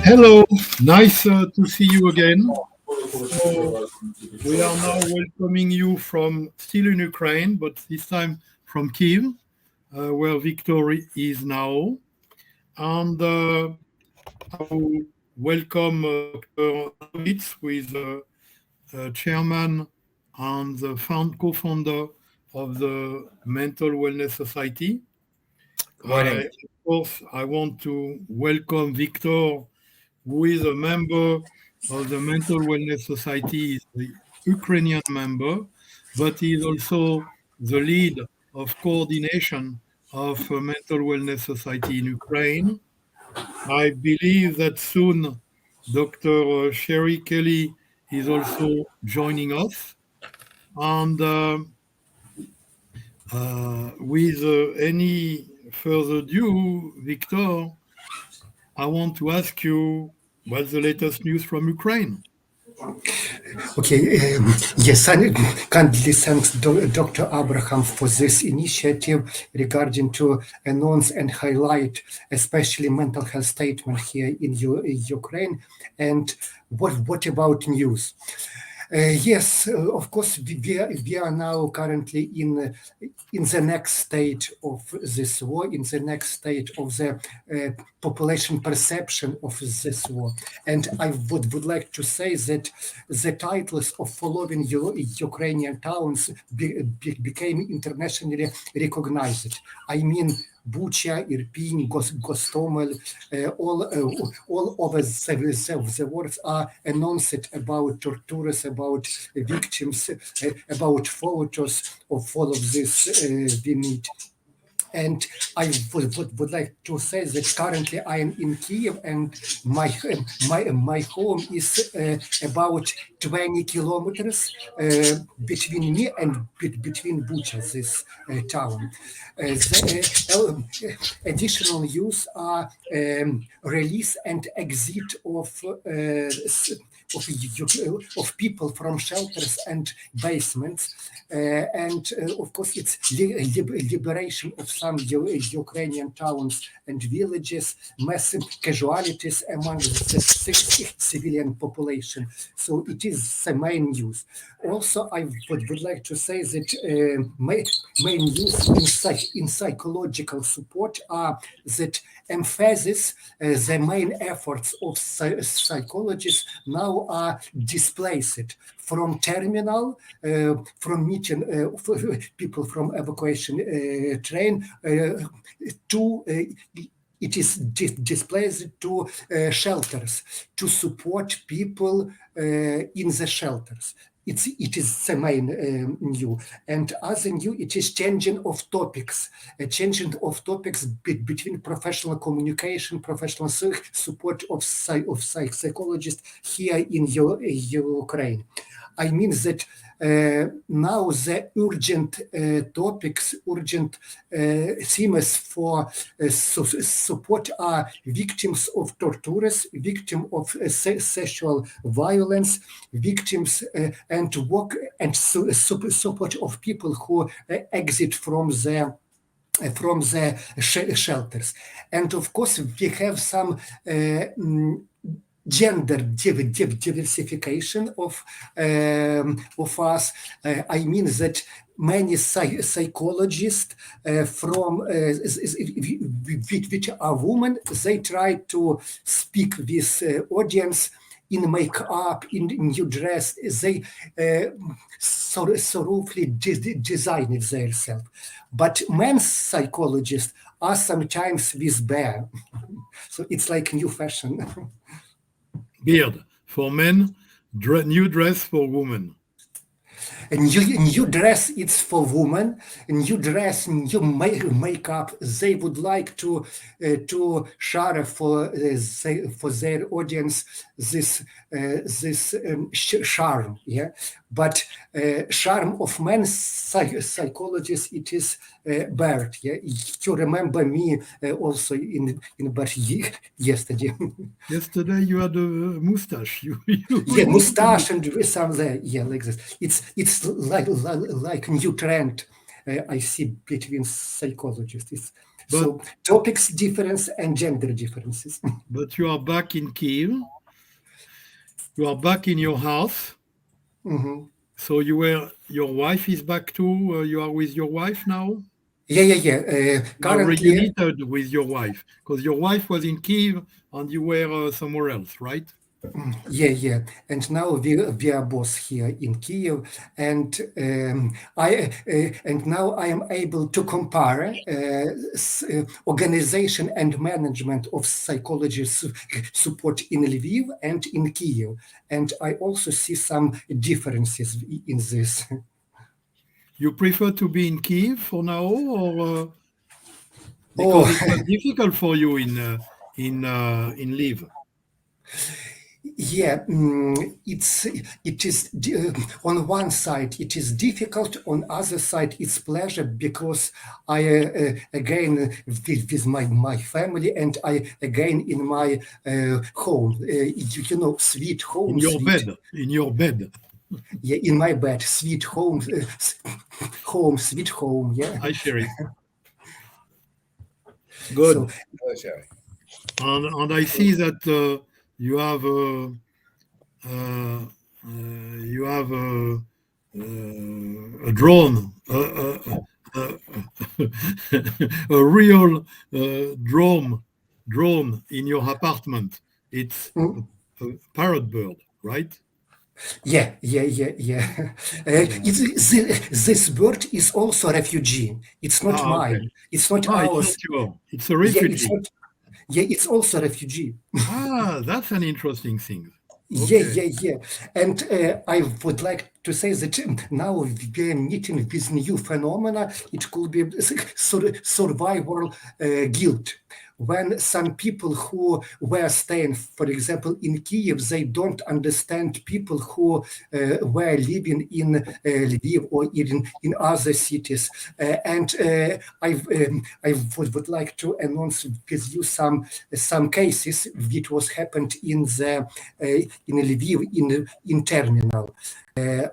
Hello, nice to see you again. So we are now welcoming you from still in Ukraine, but this time from Kyiv, where Viktor is now. And I will welcome Dr. Lebovits, who is chairman and the co-founder of the Mental Wellness Society. Good morning. Of course, I want to welcome Viktor, who is a member of the Mental Wellness Society, is the Ukrainian member, but he is also the lead of coordination of Mental Wellness Society in Ukraine. I believe that soon Dr. Sherry Kelly is also joining us. And with any further ado, Viktor, I want to ask you what's the latest news from Ukraine? Okay, yes, I kindly thanks Dr. Abraham for this initiative regarding to announce and highlight especially mental health statement here in Ukraine. And what about news? Yes, of course, we are now currently in the next stage of this war, in the next stage of the population perception of this war. And I would like to say that the titles of following Ukrainian towns became internationally recognized. I mean, Bucha, Irpin, Gostomel, all over the world are announced about tortures, about victims, about photos of all of this we meet. And I would like to say that currently I am in Kyiv, and my home is about 20 kilometers between me and between Bucha, this town. The additional news are release and exit of people from shelters and basements, and of course it's liberation of some Ukrainian towns and villages, massive casualties among the civilian population. So it is the main news. Also, I would like to say that main news in psychological support are that emphasis, the main efforts of psychologists now are displaced from terminal, from meeting people from evacuation train to it is displaced to shelters to support people in the shelters. It is the main new. And other new, it is changing of topics, between professional communication, professional support of psychologists here in Ukraine. I mean that now the urgent topics, urgent themes for support are victims of tortures, victims of sexual violence, victims and work and support of people who exit from the shelters. And of course, we have some gender diversification of us. I mean that many psychologists from which are women, they try to speak with audience in makeup, in new dress. They thoroughly design it themselves. But men psychologists are sometimes with bear. So it's like new fashion. Beard for men, new dress for women. A new dress, it's for women. A new dress, new makeup. They would like to share for their audience this charm, yeah. But charm of men psychologists, it is bird, yeah. You remember me also in but yesterday. Yesterday you had a mustache. Yeah, mustache and some there, yeah, like this. It's like new trend I see between psychologists. So topics difference and gender differences. But you are back in Kyiv. You are back in your house. Mhm. So your wife is back too. You are with your wife now. Yeah. You are Currently, reunited with your wife because your wife was in Kyiv and you were somewhere else, right? yeah. And now we are both here in Kyiv, and and now I am able to compare organization and management of psychology support in Lviv and in Kyiv, and I also see some differences in this. You prefer to be in Kyiv for now, or Oh, because it was difficult for you in Lviv? yeah, it is on one side it is difficult, on other side it's pleasure because I again with my family, and I again in my home, you know, sweet home, sweet, In your bed. yeah, in my bed, sweet home, home, sweet home, yeah. Hi, Sherry. So Good. And I see that you have a drone, a real drone in your apartment. It's mm, a parrot bird, right? yeah. This bird is also refugee. It's not Okay. mine. It's not It's not ours. yours. It's a Yeah, it's refugee. not. Yeah, it's also refugee. That's an interesting thing. Yeah, Okay. yeah, yeah. And I would like to say that now we are meeting with new phenomena. It could be survival guilt. When some people who were staying, for example, in Kyiv, they don't understand people who were living in Lviv or in other cities. I would like to announce with you some cases which was happened in Lviv in terminal.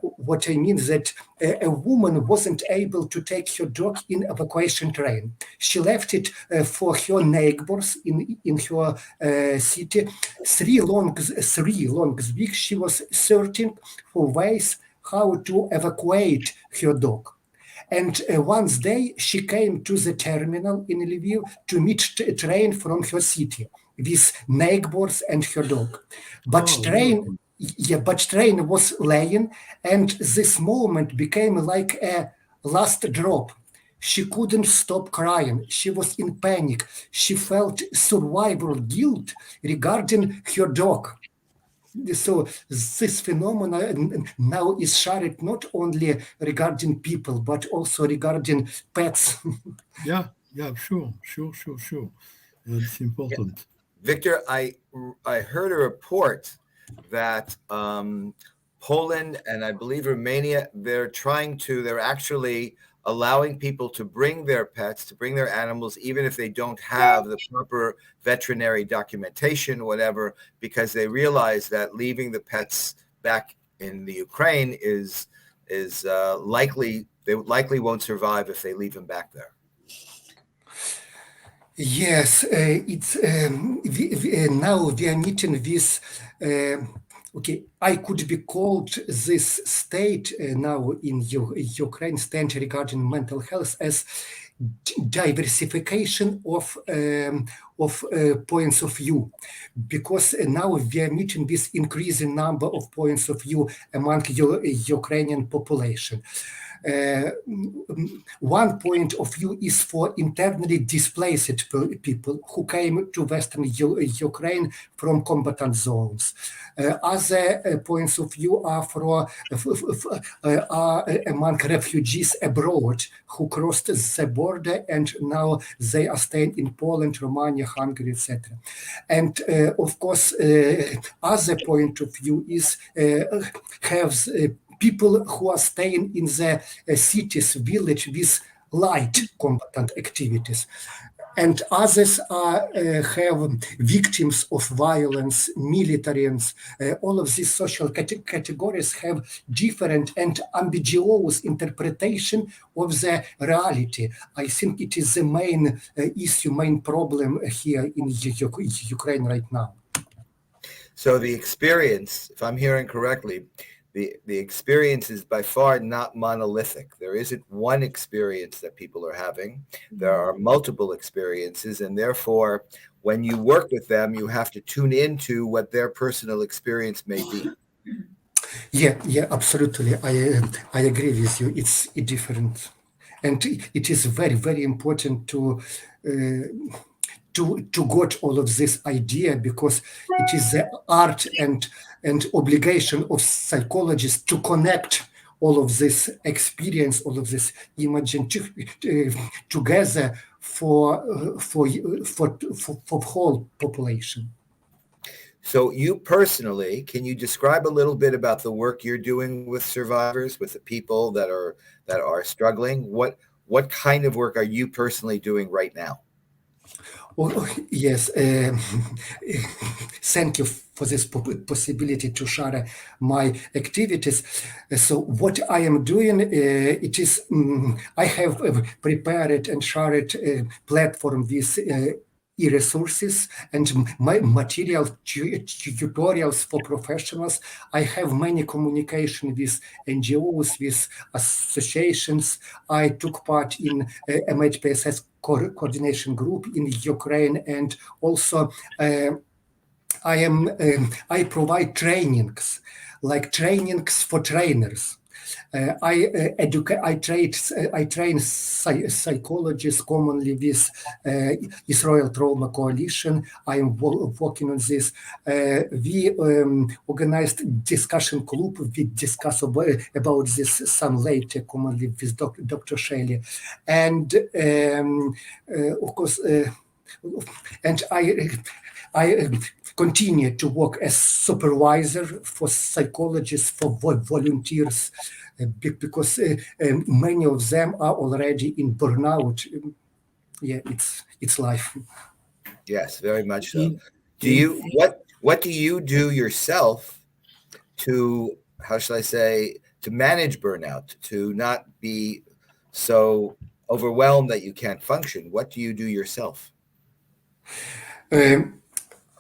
What I mean is that a woman wasn't able to take her dog in evacuation train. She left it for her neighbors in her city. 3 long weeks she was searching for ways how to evacuate her dog. And one day she came to the terminal in Lviv to meet a train from her city with neighbors and her dog. But Oh, train, wonderful. yeah, but train was laying, and this moment became like a last drop. She couldn't stop crying. She was in panic. She felt survival guilt regarding her dog. So this phenomena now is shared not only regarding people, but also regarding pets. Yeah, sure. It's Yeah. important. Victor, I heard a report that Poland and I believe Romania, they're actually allowing people to bring their pets, to bring their animals, even if they don't have the proper veterinary documentation, whatever, because they realize that leaving the pets back in the Ukraine is likely, they likely won't survive if they leave them back there. Yes, it's now we are meeting with. Okay, I could be called this state now in Ukraine stand regarding mental health as diversification of points of view, because now we are meeting this increasing number of points of view among Ukrainian population. One point of view is for internally displaced people who came to Western Ukraine from combatant zones. Other points of view are among refugees abroad who crossed the border and now they are staying in Poland, Romania, Hungary, etc. And of course, other point of view is have people who are staying in the cities, village with light combatant activities. and others are have victims of violence, militarians. All of these social categories have different and ambiguous interpretation of the reality. I think it is the main issue, main problem here in Ukraine right now. So the experience, if I'm hearing correctly, the experience is by far not monolithic. There isn't one experience that people are having. There are multiple experiences, and therefore, when you work with them, you have to tune into what their personal experience may be. Yeah, absolutely. I agree with you. It's different, and it is very important to got all of this idea, because it is the art and obligation of psychologists to connect all of this experience, all of this imaging together for whole population. So you personally, can you describe a little bit about the work you're doing with survivors, with the people that are struggling? What kind of work are you personally doing right now? Oh, yes, thank you for this possibility to share my activities. So what I am doing, it is, I have prepared and shared a platform with e-resources and my material tutorials for professionals. I have many communication with NGOs, with associations. I took part in MHGC coordination group in Ukraine, and also I provide trainings, like trainings for trainers. I train psychologists commonly with Israel Trauma Coalition. I am working on this. We organized discussion club. We discuss about this some later, commonly with Dr. Shelley, and of course, and I continue to work as supervisor for psychologists, for volunteers, because many of them are already in burnout. Yeah, it's life. Yes, very much so. What do you do yourself to, how shall I say, to manage burnout, to not be so overwhelmed that you can't function? What do you do yourself?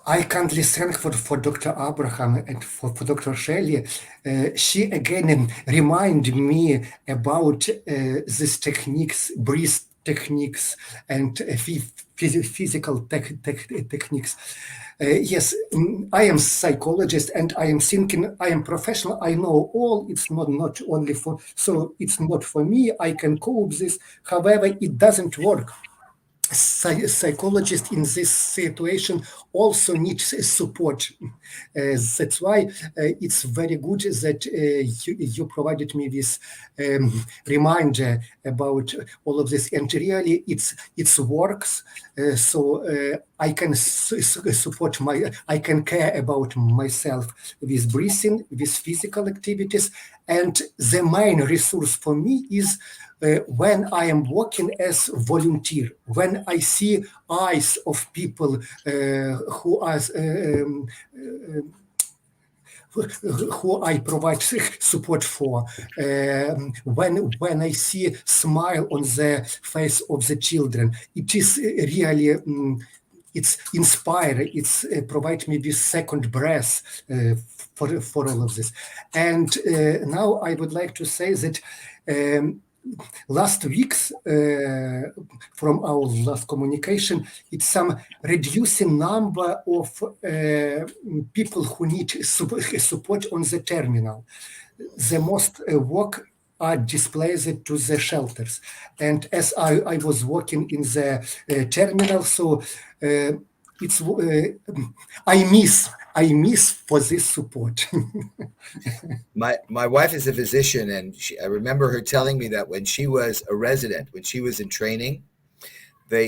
I kindly thank for Dr. Abraham and for Dr. Shelley. She again reminded me about these techniques, breath techniques, and physical techniques. Yes, I am psychologist, and I am thinking, I am professional. I know all. It's not only for, so it's not for me. I can cope this. However, it doesn't work. Psychologists in this situation also need support. That's why it's very good that you provided me with reminder about all of this, and really it works. So I can support I can care about myself with breathing, with physical activities, and the main resource for me is when I am working as volunteer, when I see eyes of people who I provide support for, when I see smile on the face of the children, it is really it's inspiring. It's provide me with second breath for all of this. And now I would like to say that. Last weeks, from our last communication, it's some reducing number of people who need support on the terminal. The most work are displaced to the shelters. And as I was working in the terminal, so it's I miss for this support. My wife is a physician, and I remember her telling me that when she was a resident, when she was in training,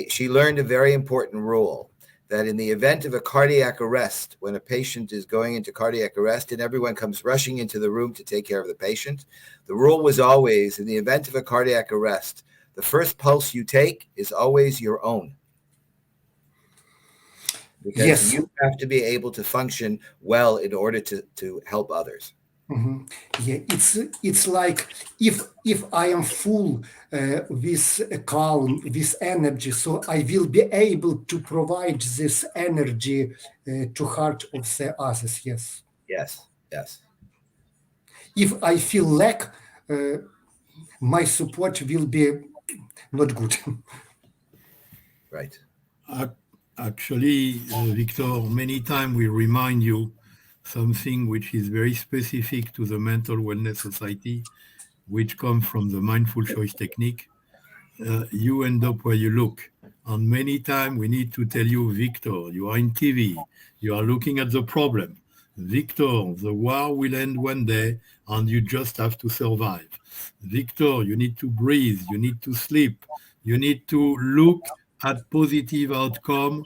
she learned a very important rule, that in the event of a cardiac arrest, when a patient is going into cardiac arrest and everyone comes rushing into the room to take care of the patient, the rule was always, in the event of a cardiac arrest, the first pulse you take is always your own. because Yes. you have to be able to function well in order to help others. Yeah, it's like if I am full with calm, with energy, so I will be able to provide this energy to heart of the others. Yes. Yes, yes. If I feel lack, uh, my support will be not good. Right. Actually, Victor, many times we remind you something which is very specific to the Mental Wellness Society, which comes from the mindful choice technique. You end up where you look. And many times we need to tell you, Victor, you are in TV, you are looking at the problem. Victor, the war will end one day and you just have to survive. Victor, you need to breathe, you need to sleep, you need to look at positive outcome,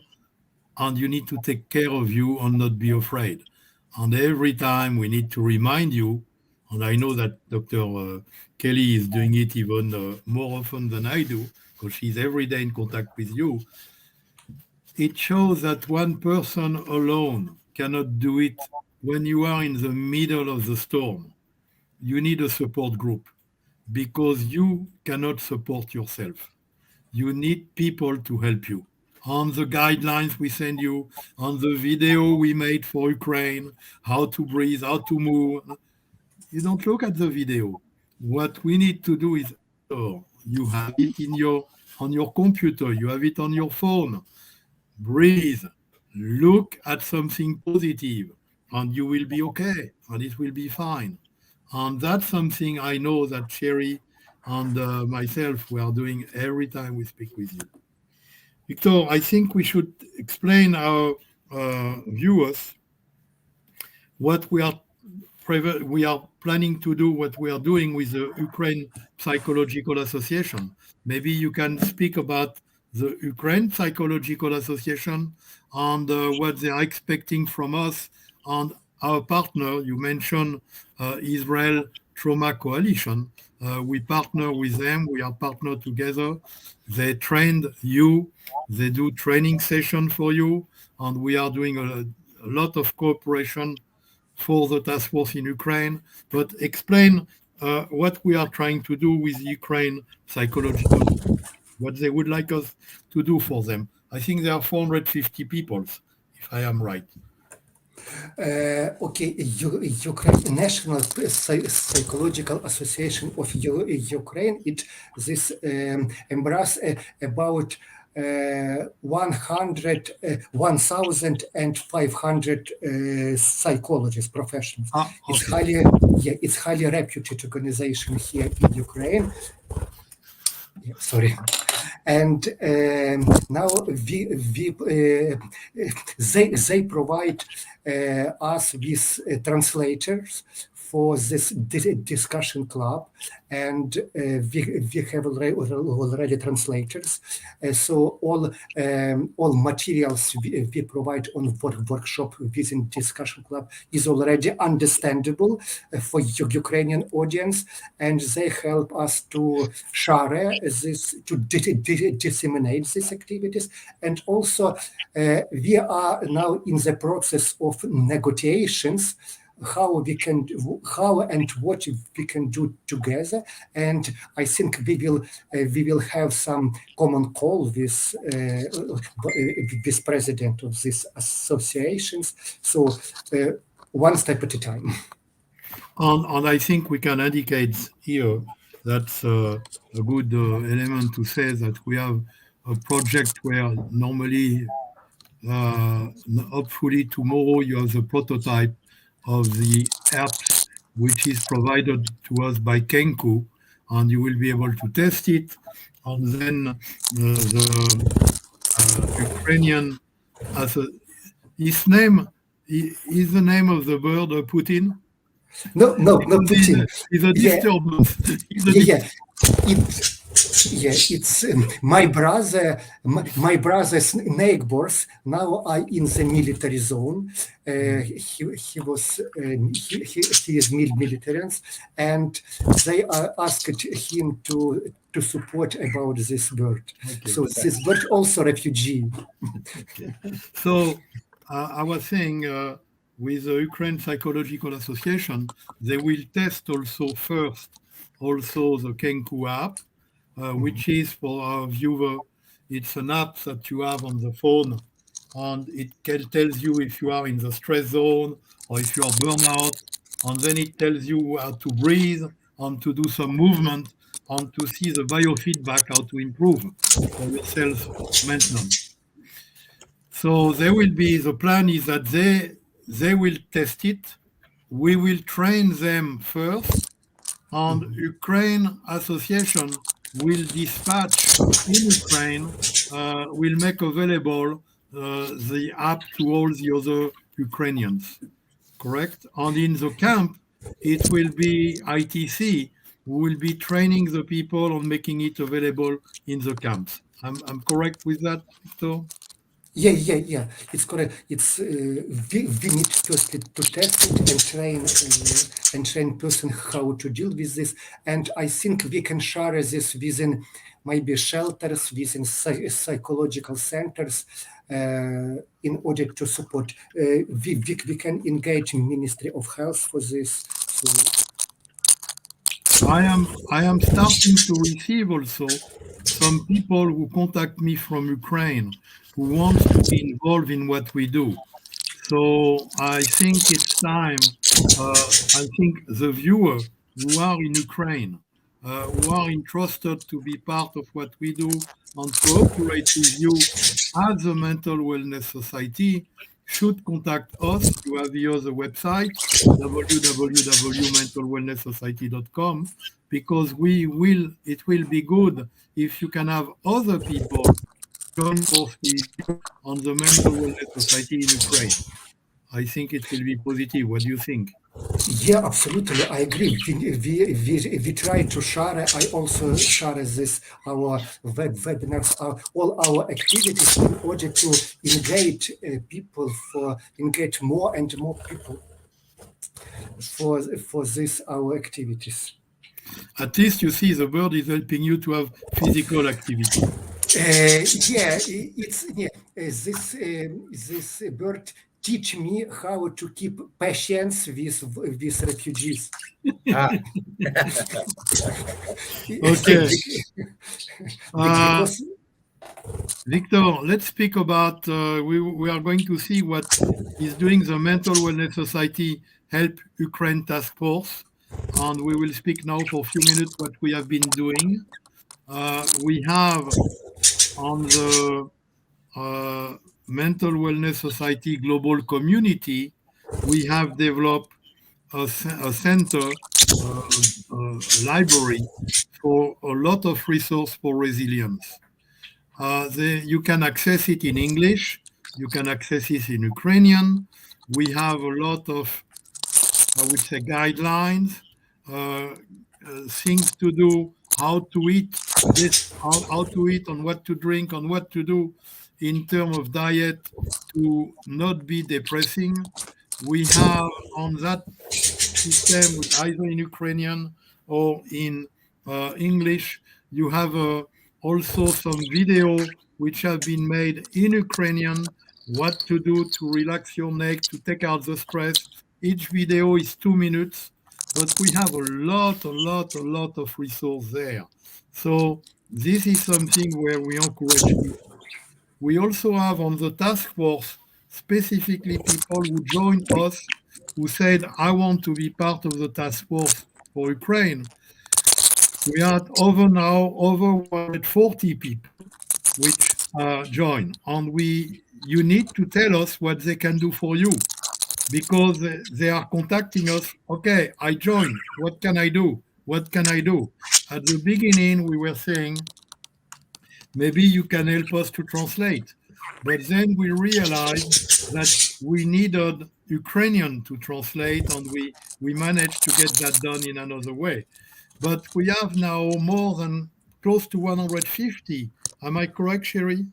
and you need to take care of you and not be afraid. And every time we need to remind you, and I know that Dr. Kelly is doing it even more often than I do, because she's every day in contact with you. It shows that one person alone cannot do it when you are in the middle of the storm. You need a support group because you cannot support yourself. You need people to help you. On the guidelines we send you, on the video we made for Ukraine, how to breathe, how to move. You don't look at the video. What we need to do is, oh, you have it on your computer, you have it on your phone. Breathe, look at something positive, and you will be okay, and it will be fine. And that's something I know that Sherry and myself we are doing every time we speak with you. Victor, I think we should explain our viewers what we are planning to do, what we are doing with the Ukraine Psychological Association. Maybe you can speak about the Ukraine Psychological Association and what they are expecting from us and our partner. You mentioned Israel Trauma Coalition. We partner with them. We are partnered together. They trained you. They do training session for you, and we are doing a lot of cooperation for the task force in Ukraine, but explain what we are trying to do with Ukraine psychological, what they would like us to do for them. I think there are 450 people, if I am right. Okay, Ukraine National Psychological Association of Ukraine. This embrace about 1,500 psychologists, professionals. Okay. It's highly reputed organization here in Ukraine. Yeah, sorry. And now they provide us with translators for this discussion club, and we have already translators. So all materials we provide on workshop within discussion club is already understandable for Ukrainian audience, and they help us to share this, to disseminate these activities, and also we are now in the process of negotiations how and what we can do together, and I think we will have some common call with president of these associations. So one step at a time. And I think we can indicate here that's a good element to say that we have a project where normally, hopefully tomorrow, you have the prototype of the apps which is provided to us by Canku, and you will be able to test it. And then the Ukrainian, as his name is the name of the bird Putin. No, Putin. He's a disturbance. It's my brother's neighbors now are in the military zone. He is military, and they asked him to to support about this bird. Okay. So this bird also refugee. Okay. So I was saying with the Ukraine Psychological Association, they will test also first the Canku App, which is for our viewer. It's an app that you have on the phone, and it tells you if you are in the stress zone or if you are burnout, and then it tells you how to breathe and to do some movement and to see the biofeedback, how to improve for your self-maintenance. So the plan is that they will test it. We will train them first, and Ukraine Association will dispatch in Ukraine, will make available the app to all the other Ukrainians, correct? And in the camp, it will be ITC who will be training the people on making it available in the camps. I'm correct with that, Victor? Yeah. It's correct. It's we need first to test it and train person how to deal with this. And I think we can share this within maybe shelters, within psychological centers, in order to support. We can engage in Ministry of Health for this. So I am starting to receive also some people who contact me from Ukraine who want to be involved in what we do. So I think it's time. I think the viewer who are in Ukraine, who are interested to be part of what we do and cooperate with you as a mental wellness society should contact us. You have here the website www.mentalwellnesssociety.com, because it will be good if you can have other people join force with you on the mental wellness society in Ukraine. I think it will be positive. What do you think? yeah, absolutely. I agree. We try to share. I also share this our webinars, all our activities in order to engage people for engage more and more people for this our activities. At least you see the bird is helping you to have physical activity. This bird teach me how to keep patience with refugees. Ah, Okay. Because Victor, let's speak about, we are going to see what is doing the Mental Wellness Society Help Ukraine Task Force. And we will speak now for a few minutes what we have been doing. We have on the Mental Wellness Society Global Community, we have developed a center, a library for a lot of resource for resilience. You can access it in English, you can access it in Ukrainian. We have a lot of, I would say, guidelines, things to do, how to eat, how to eat, and what to drink, and what to do in terms of diet to not be depressing. We have on that system, either in Ukrainian or in English, you have also some video which have been made in Ukrainian, what to do to relax your neck, to take out the stress. Each video is 2 minutes, but we have a lot of resource there. So this is something where we encourage people. We also have on the task force specifically people who joined us who said, I want to be part of the task force for Ukraine. We had over 140 people which join, and you need to tell us what they can do for you, because they are contacting us. Okay, I joined. What can I do? What can I do? At the beginning, we were saying, maybe you can help us to translate. But then we realized that we needed Ukrainian to translate, and we managed to get that done in another way. But we have now more than close to 150. Am I correct, Sherry?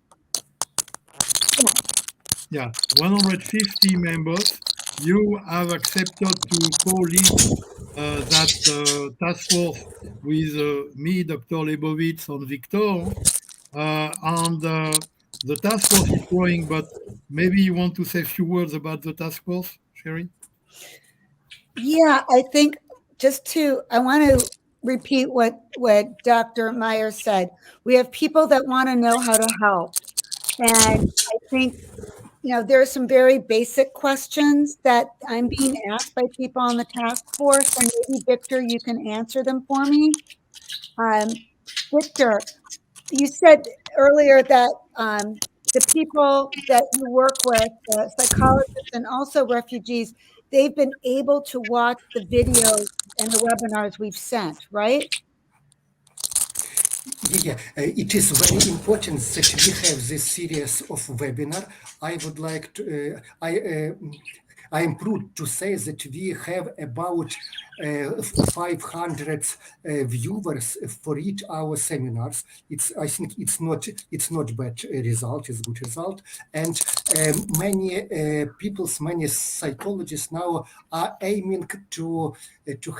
Yeah, 150 members you have accepted to co-lead that task force with me, Dr. Lebovits, and Viktor. And the task force is growing, but maybe you want to say a few words about the task force, Sherry? Yeah, I think I want to repeat what Dr. Meyer said. We have people that want to know how to help. And I think, there are some very basic questions that I'm being asked by people on the task force, and maybe Victor, you can answer them for me. Victor, you said earlier that the people that you work with, psychologists and also refugees, they've been able to watch the videos and the webinars we've sent, right? Yeah, it is very important that we have this series of webinar. I would like to, I am proud to say that we have about 500 viewers for each our seminars. I think it's not bad result. It's good result, and many psychologists now are aiming to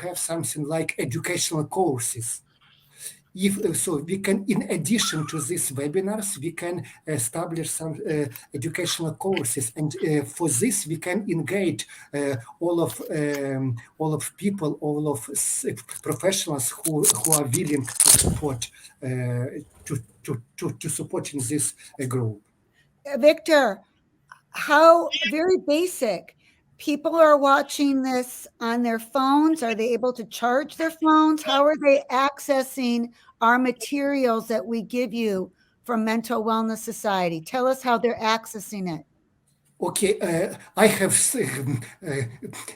have something like educational courses. So we can, in addition to these webinars, we can establish some educational courses, and for this we can engage all of people, all of professionals who are willing to support to supporting this group. Victor, how very basic. People are watching this on their phones. Are they able to charge their phones? How are they accessing our materials that we give you from Mental Wellness Society? Tell us how they're accessing it. Okay, I have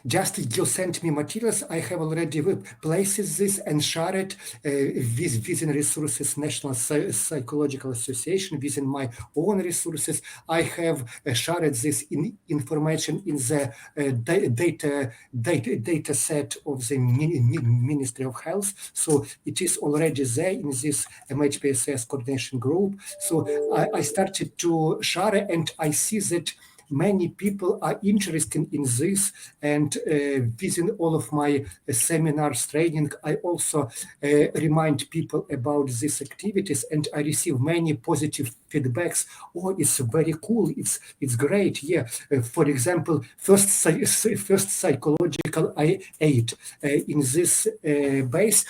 just you sent me materials. I have already places this and share it within resources National Psychological Association, within my own resources. I have shared this information in the data set of the Ministry of Health. So it is already there in this MHGC coordination group. So I started to share it, and I see that many people are interested in this, and within all of my seminars, training, I also remind people about these activities, and I receive many positive feedbacks. Oh, it's very cool. It's great. Yeah. For example, first psychological aid in this base,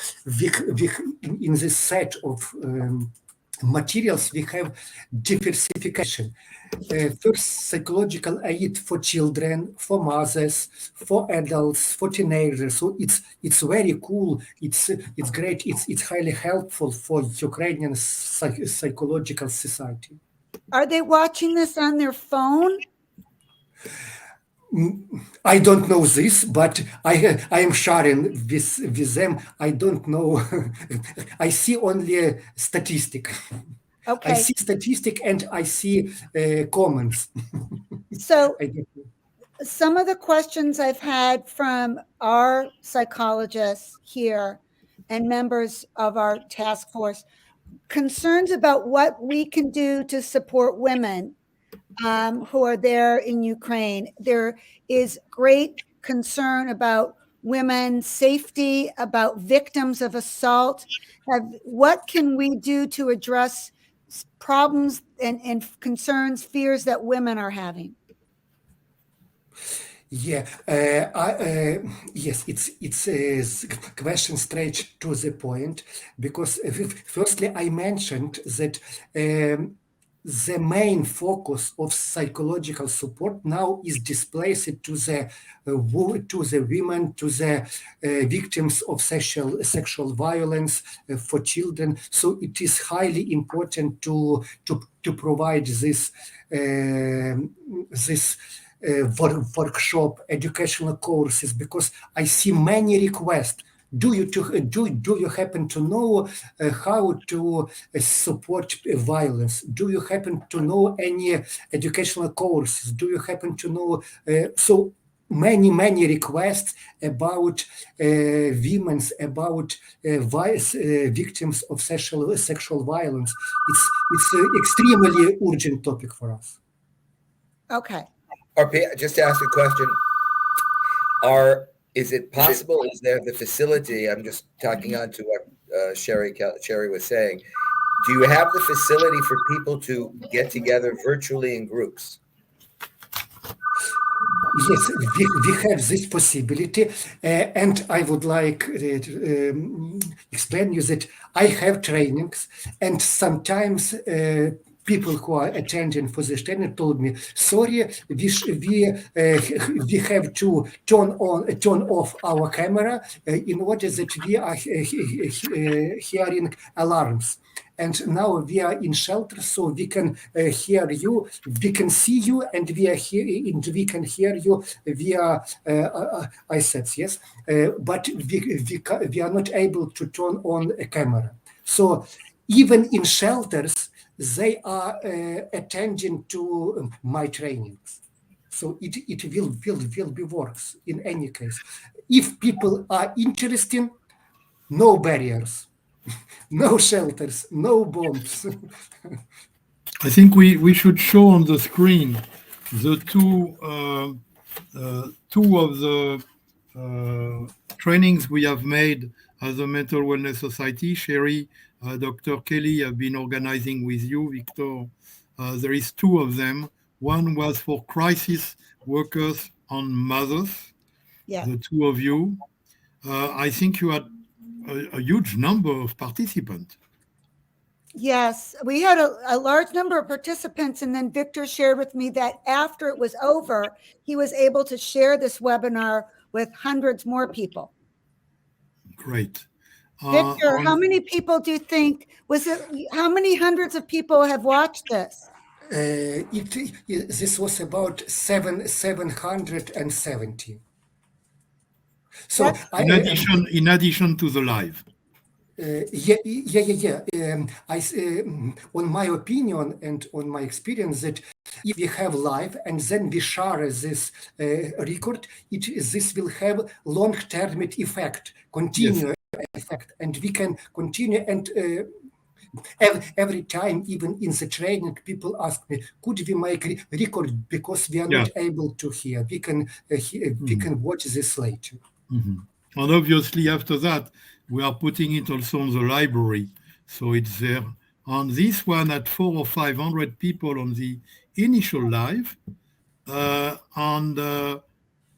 in this set of materials, we have diversification. First, psychological aid for children, for mothers, for adults, for teenagers. So it's very cool. It's great. It's highly helpful for Ukrainian psychological society. Are they watching this on their phone? I don't know this, but I am sharing with them. I don't know. I see only a statistic. Okay. I see statistic and I see comments. So some of the questions I've had from our psychologists here and members of our task force, concerns about what we can do to support women who are there in Ukraine. There is great concern about women's safety, about victims of assault. What can we do to address problems and concerns, fears that women are having? Yeah, yes, it's a question straight to the point, because firstly I mentioned that the main focus of psychological support now is displaced to the women, to the victims of sexual violence, for children. So it is highly important to provide this workshop, educational courses, because I see many requests. Do you happen to know how to support violence? Do you happen to know any educational courses? Do you happen to know so many requests about women, about victims of sexual violence? It's an extremely urgent topic for us. Okay. RP, just to ask a question. Is it possible? Is there the facility? I'm just talking on to what Sherry was saying. Do you have the facility for people to get together virtually in groups? Yes, we have this possibility, and I would like to explain you that I have trainings, and sometimes people who are attending for this training told me, "Sorry, we have to turn off our camera in order that we are hearing alarms." And now we are in shelter, so we can hear you, we can see you, and we can hear you via iSets, yes. But we are not able to turn on a camera. So even in shelters, they are attending to my trainings. So it will be works in any case. If people are interested, no barriers. No shelters, no bombs. I think we should show on the screen the two of the trainings we have made as a Mental Wellness Society. Sherry, Dr. Kelly have been organizing with you, Viktor. There is two of them. One was for crisis workers on mothers, Yeah. the two of you. I think you had a huge number of participants. Yes, we had a large number of participants, and then Victor shared with me that after it was over, he was able to share this webinar with hundreds more people. Great. Victor, how many people do you think how many hundreds of people have watched this? This was about 770. So in addition to the live. On my opinion and on my experience, that if we have live and then we share this record, this will have long-term effect, continuous effect, and we can continue. And every time, even in the training, people ask me, "Could we make record because we are not able to hear? We can we can watch this later." Mm-hmm. And obviously, after that, we are putting it also on the library, so it's there. On this one, at 400 or 500 people on the initial live, and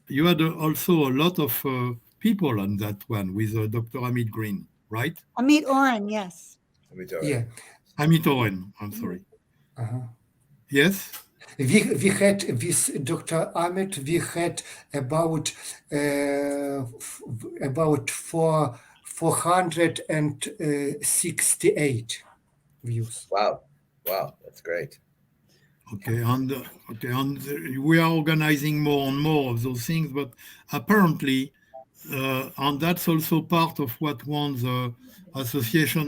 you had also a lot of people on that one with Dr. Amit Green, right? Amit Oren, yes. Amit Oren, I'm sorry. Yes? We had with Dr. Amit, we had about 468 views. Wow, that's great. Okay, and we are organizing more and more of those things, but apparently, and that's also part of what wants the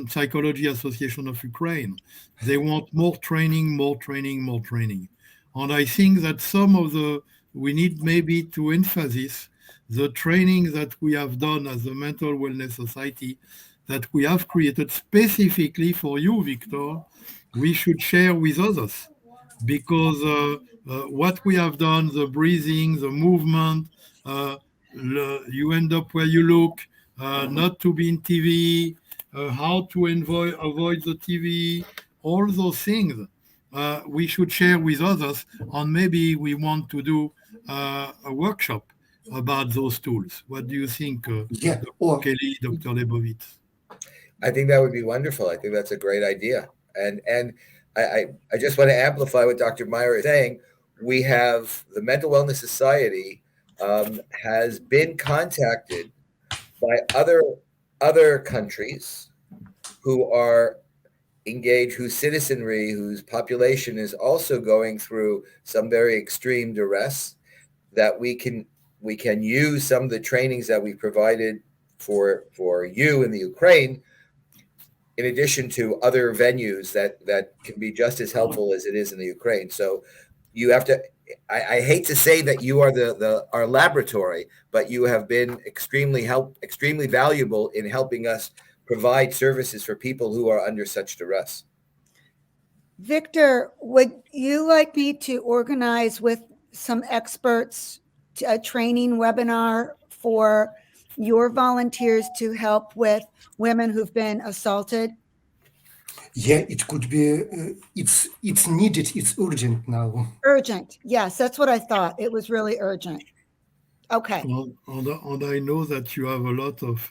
Psychology Association of Ukraine. They want more training. And I think that we need maybe to emphasize the training that we have done as a Mental Wellness Society that we have created specifically for you, Viktor. We should share with others, because what we have done, the breathing, the movement, you end up where you look, not to be in TV, how to avoid the TV, all those things we should share with others, and maybe we want to do a workshop about those tools. What do you think, Dr. Kelly, Dr. Lebovits? I think that would be wonderful. I think that's a great idea. And I just want to amplify what Dr. Meyer is saying. We have the Mental Wellness Society has been contacted by other countries who are engaged, whose citizenry, whose population is also going through some very extreme duress, that we can use some of the trainings that we provided for you in the Ukraine, in addition to other venues that can be just as helpful as it is in the Ukraine. So you have to, I hate to say that you are our laboratory, but you have been extremely valuable in helping us provide services for people who are under such duress. Victor, would you like me to organize with some experts training webinar for your volunteers to help with women who've been assaulted? Yeah, it could be. It's needed. It's urgent now. Urgent. Yes, that's what I thought. It was really urgent. Okay. And I know that you have a lot of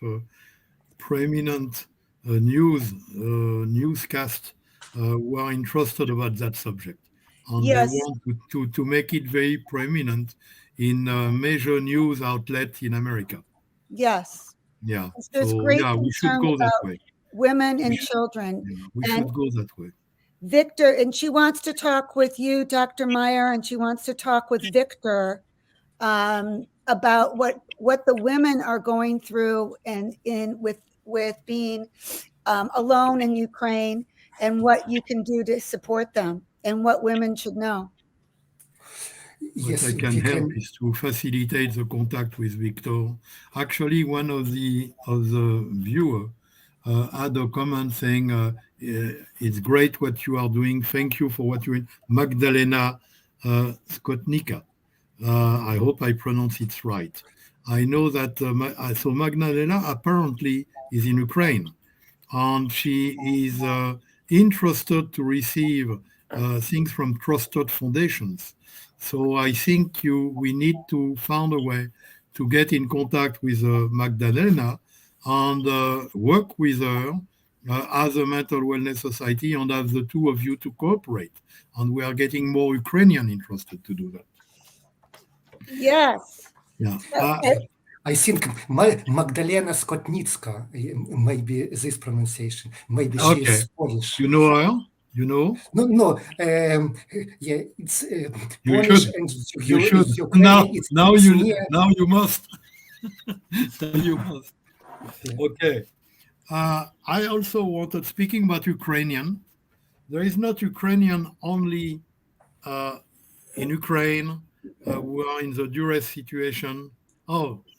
prominent newscasts who are interested about that subject, and Yes. they want to make it very prominent in major news outlets in America. Yes. Yeah. There's So great yeah, we should concern go that about way. women and children. Yeah, we And should go that way. Victor, and she wants to talk with you, Dr. Meyer, and she wants to talk with Victor about what the women are going through and with being alone in Ukraine, and what you can do to support them and what women should know. What I can help is to facilitate the contact with Viktor. Actually, one of the viewer had a comment saying, "It's great what you are doing. Thank you for what you're doing." Magdalena Skotnika. I hope I pronounce it right. I know that so Magdalena apparently is in Ukraine, and she is interested to receive things from trusted foundations. So I think we need to find a way to get in contact with Magdalena and work with her as a mental wellness society, and have the two of you to cooperate. And we are getting more Ukrainian interested to do that. Yes. Yeah. I think Magdalena Skotnicka, maybe this pronunciation. Maybe she is Polish. You know her? You know? No. Yeah, it's You Polish should. and You should. Ukrainian. Now you must. Now you must. Yeah. Okay. I also wanted, speaking about Ukrainian, there is not Ukrainian only in Ukraine who are in the duress situation.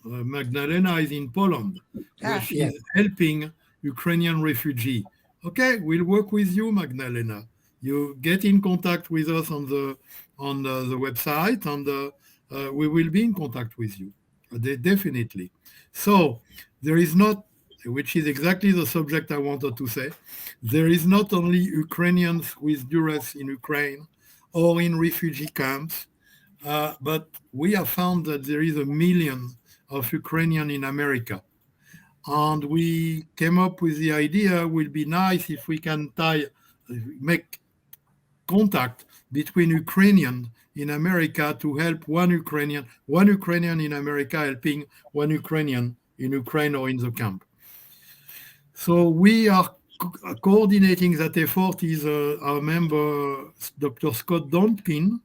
Magdalena is in Poland, where she is helping Ukrainian refugee. Okay, we'll work with you, Magdalena. You get in contact with us on the website, and we will be in contact with you. Definitely. So there is not, which is exactly the subject I wanted to say, there is not only Ukrainians with duress in Ukraine or in refugee camps, but we have found that there is 1 million of Ukrainians in America. And we came up with the idea, it would be nice if we can make contact between Ukrainians in America to help one Ukrainian in America helping one Ukrainian in Ukraine or in the camp. So we are coordinating that effort is our member, Dr. Scott Donkin,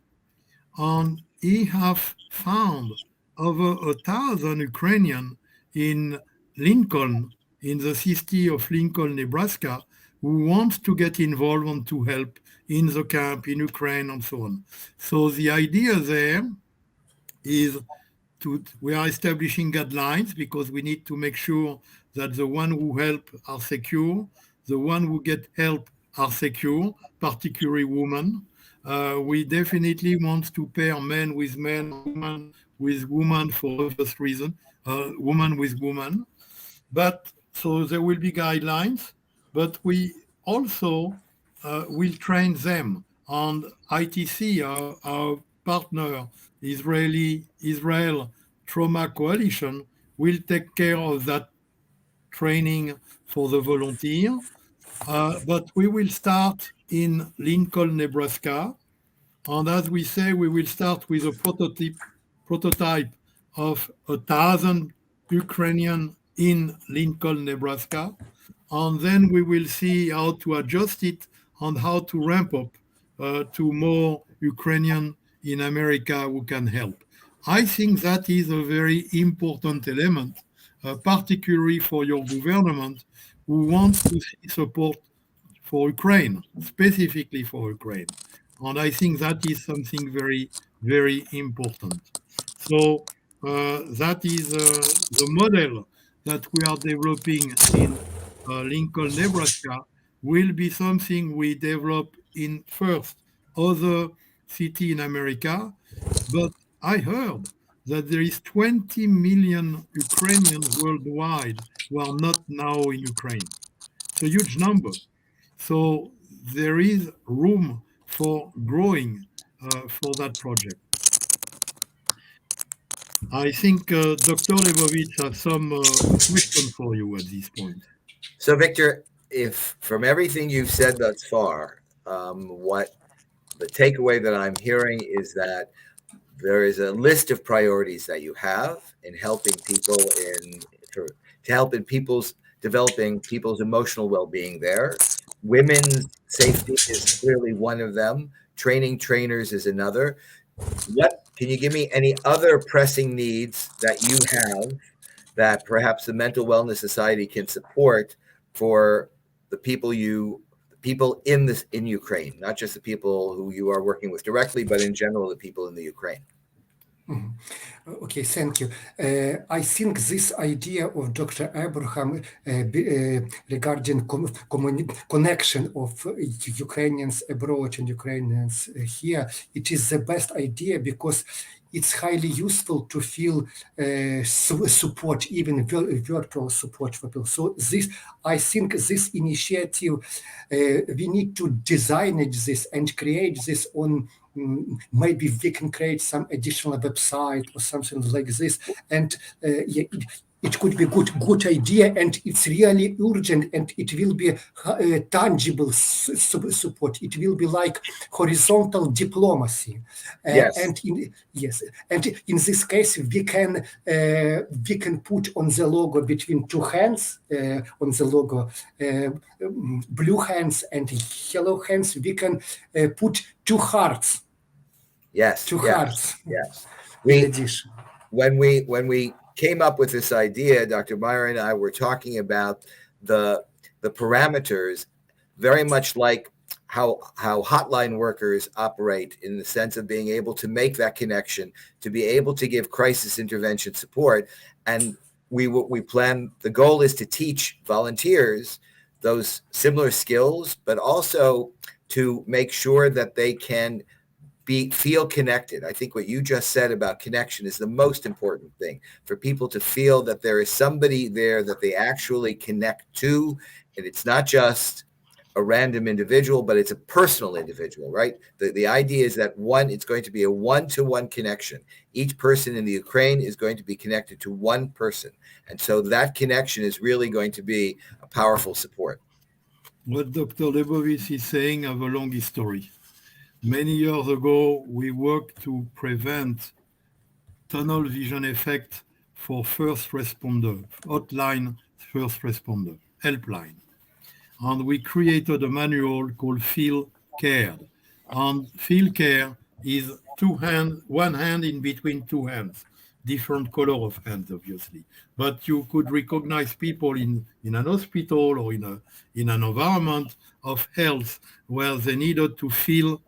and he have found over 1,000 Ukrainians in Lincoln, in the city of Lincoln, Nebraska, who want to get involved and to help in the camp, in Ukraine, and so on. So the idea there is we are establishing guidelines because we need to make sure that the one who help are secure, the one who get help are secure, particularly women. We definitely want to pair men with men, women with women for obvious reason, woman with woman. But so there will be guidelines, but we also will train them. And ITC, our partner, Israel Trauma Coalition, will take care of that training for the volunteer. But we will start in Lincoln, Nebraska. And as we say, we will start with a prototype of 1,000 Ukrainian in Lincoln, Nebraska. And then we will see how to adjust it and how to ramp up to more Ukrainian in America who can help. I think that is a very important element, particularly for your government who wants to see support for Ukraine, specifically for Ukraine. And I think that is something very, very important. So that is the model that we are developing in Lincoln, Nebraska, will be something we develop in first other city in America. But I heard that there is 20 million Ukrainians worldwide who are not now in Ukraine. It's a huge number. So there is room for growing for that project. I think Dr. Lebovits has some question for you at this point. So, Victor, if from everything you've said thus far, what the takeaway that I'm hearing is that there is a list of priorities that you have in helping people to help in people's developing people's emotional well-being there. Women's safety is clearly one of them. Training trainers is another. What can you give me any other pressing needs that you have that perhaps the Mental Wellness Society can support for the people in Ukraine, not just the people who you are working with directly, but in general, the people in the Ukraine? Mhm. Okay, thank you. I think this idea of Dr. Abraham regarding connection of Ukrainians abroad and Ukrainians here, it is the best idea because it's highly useful to feel support, even virtual support for people. So I think this initiative, we need to design this and create this on. Maybe we can create some additional website or something like this, and yeah, it could be good idea, and it's really urgent, and it will be tangible support. It will be like horizontal diplomacy, Yes. and in this case we can put on the logo between two hands on the logo blue hands and yellow hands. We can put two hearts. Yes. Two yes, hearts. Yes. In addition. When we came up with this idea, Dr. Meyer and I were talking about the parameters, very much like how hotline workers operate, in the sense of being able to make that connection, to be able to give crisis intervention support. And we plan, the goal is to teach volunteers those similar skills, but also to make sure that they can feel connected. I think what you just said about connection is the most important thing, for people to feel that there is somebody there that they actually connect to, and it's not just a random individual, but it's a personal individual, right? The idea is that it's going to be a one-to-one connection. Each person in the Ukraine is going to be connected to one person. And so that connection is really going to be a powerful support. What Dr. Lebovits is saying have a long history. Many years ago, we worked to prevent tunnel vision effect for first responder, hotline first responder, helpline. And we created a manual called Feel Cared. And Feel Care is one hand in between two hands, different color of hands, obviously. But you could recognize people in an hospital or in an environment of health where they needed to feel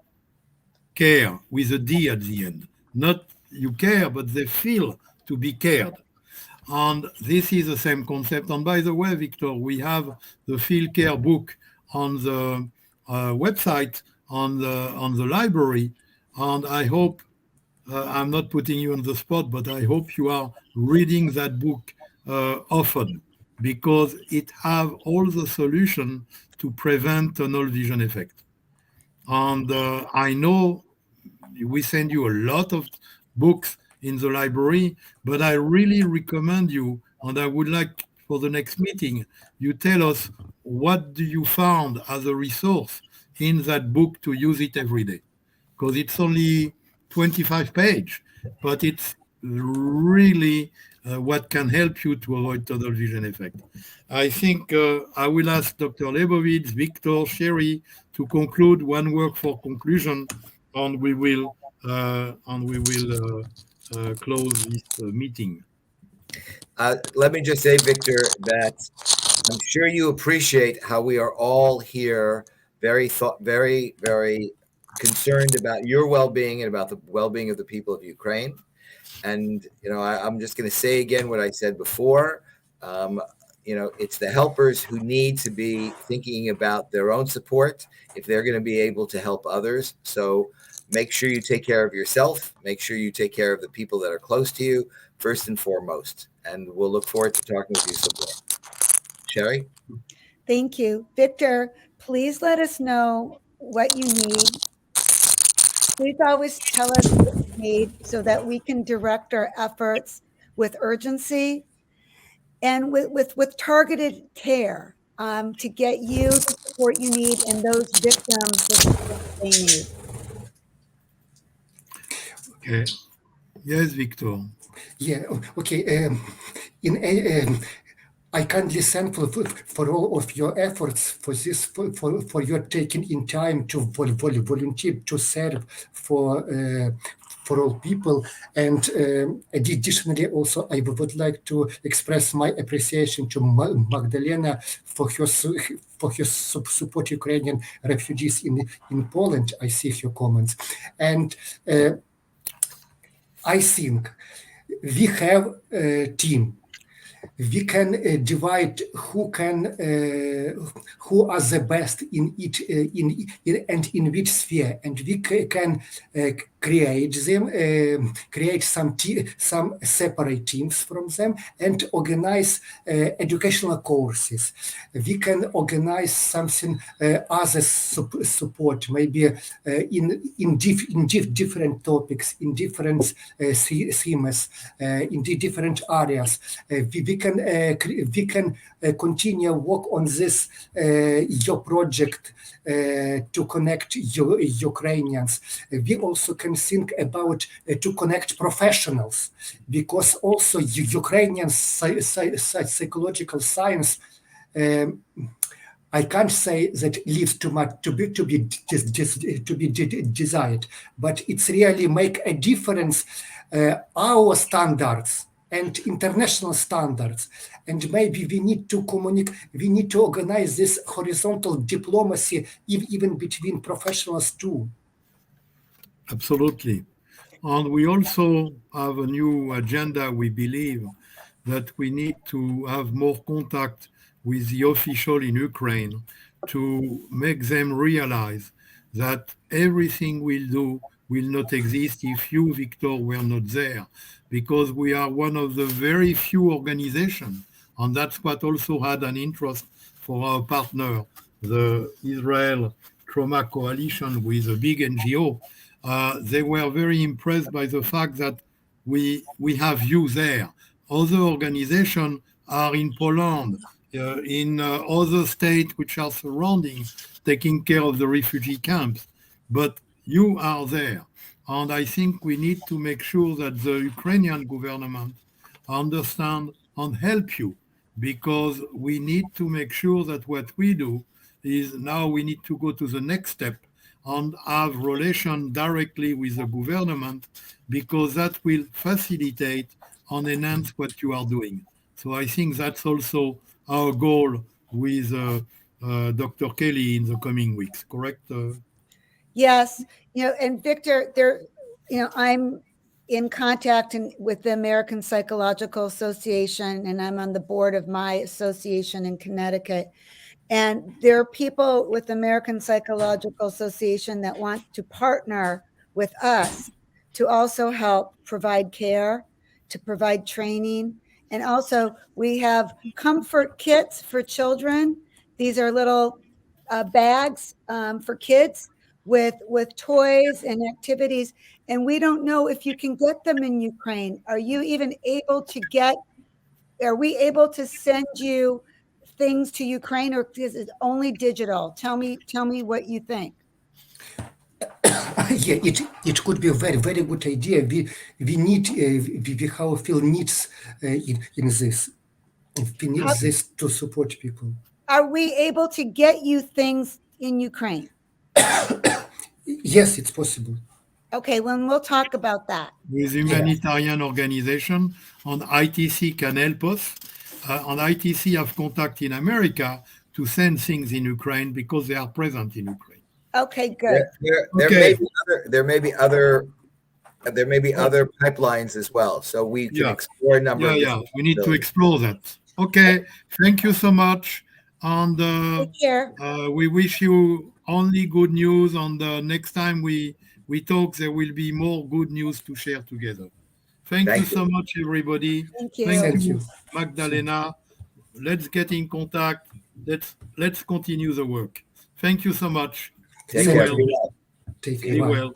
care with a D at the end. Not you care, but they feel to be cared. And this is the same concept. And by the way, Victor, we have the Feel Care book on the website, on the library. And I hope, I'm not putting you on the spot, but I hope you are reading that book often, because it have all the solution to prevent tunnel vision effect. And I know we send you a lot of books in the library, but I really recommend you, and I would like for the next meeting, you tell us what do you found as a resource in that book to use it every day. Because it's only 25 pages, but it's really what can help you to avoid tunnel vision effect. I think I will ask Dr. Lebovits, Viktor, Sherry to conclude one word for conclusion, and we will close this meeting. Let me just say, Victor, that I'm sure you appreciate how we are all here very, very concerned about your well-being and about the well-being of the people of Ukraine. And, I'm just going to say again what I said before. It's the helpers who need to be thinking about their own support if they're going to be able to help others. So make sure you take care of yourself. Make sure you take care of the people that are close to you, first and foremost. And we'll look forward to talking with you some more. Sherry? Thank you. Victor, please let us know what you need. Please always tell us what you need so that we can direct our efforts with urgency and with targeted care to get you the support you need and those victims the support they need. Okay. Yes, Victor. Yeah. Okay. I kindly thankful for all of your efforts for this, for your taking in time to volunteer to serve for all people. And additionally, also, I would like to express my appreciation to Magdalena for her support Ukrainian refugees in Poland. I see your comments. And I think we have a team. We can divide who are the best in each and in which sphere, and we can create them, create some separate teams from them, and organize educational courses. We can organize something other support, maybe in different topics, in different themes, in different areas. We can continue work on this your project to connect Ukrainians. We also can think about to connect professionals, because also Ukrainian psychological science. I can't say that leaves too much to be desired, but it's really make a difference. Our standards and international standards, and maybe we need to communicate. We need to organize this horizontal diplomacy even between professionals too. Absolutely. And we also have a new agenda. We believe that we need to have more contact with the official in Ukraine to make them realize that everything we'll do will not exist if you, Victor, were not there, because we are one of the very few organizations, and that's what also had an interest for our partner, the Israel Trauma Coalition, with a big NGO. They were very impressed by the fact that we have you there. Other organizations are in Poland, in other states which are surrounding, taking care of the refugee camps. But you are there. And I think we need to make sure that the Ukrainian government understand and help you, because we need to make sure that what we do is now we need to go to the next step and have relation directly with the government, because that will facilitate and enhance what you are doing. So I think that's also our goal with Dr. Kelly in the coming weeks, correct? Yes, and Victor, I'm in contact with the American Psychological Association, and I'm on the board of my association in Connecticut. And there are people with the American Psychological Association that want to partner with us to also help provide care, to provide training. And also we have comfort kits for children. These are little bags for kids with toys and activities. And we don't know if you can get them in Ukraine. Are we able to send you things to Ukraine, or is it only digital? Tell me what you think. Yeah, it could be a very, very good idea. We need we feel needs in this. We need this to support people. Are we able to get you things in Ukraine? Yes, it's possible. Okay, well, we'll talk about that. With humanitarian organization, and ITC can help us. And ITC have contact in America to send things in Ukraine because they are present in Ukraine. Okay, good. There may be other pipelines as well, so we can explore a number. We need to explore that. Okay, thank you so much, and Take care. We wish you only good news. On the next time we talk, there will be more good news to share together. Thank you so much, everybody. Thank you. Thank Thank you, you. Magdalena. Let's get in contact. Let's continue the work. Thank you so much. Take Be care. well. Take Be care. well.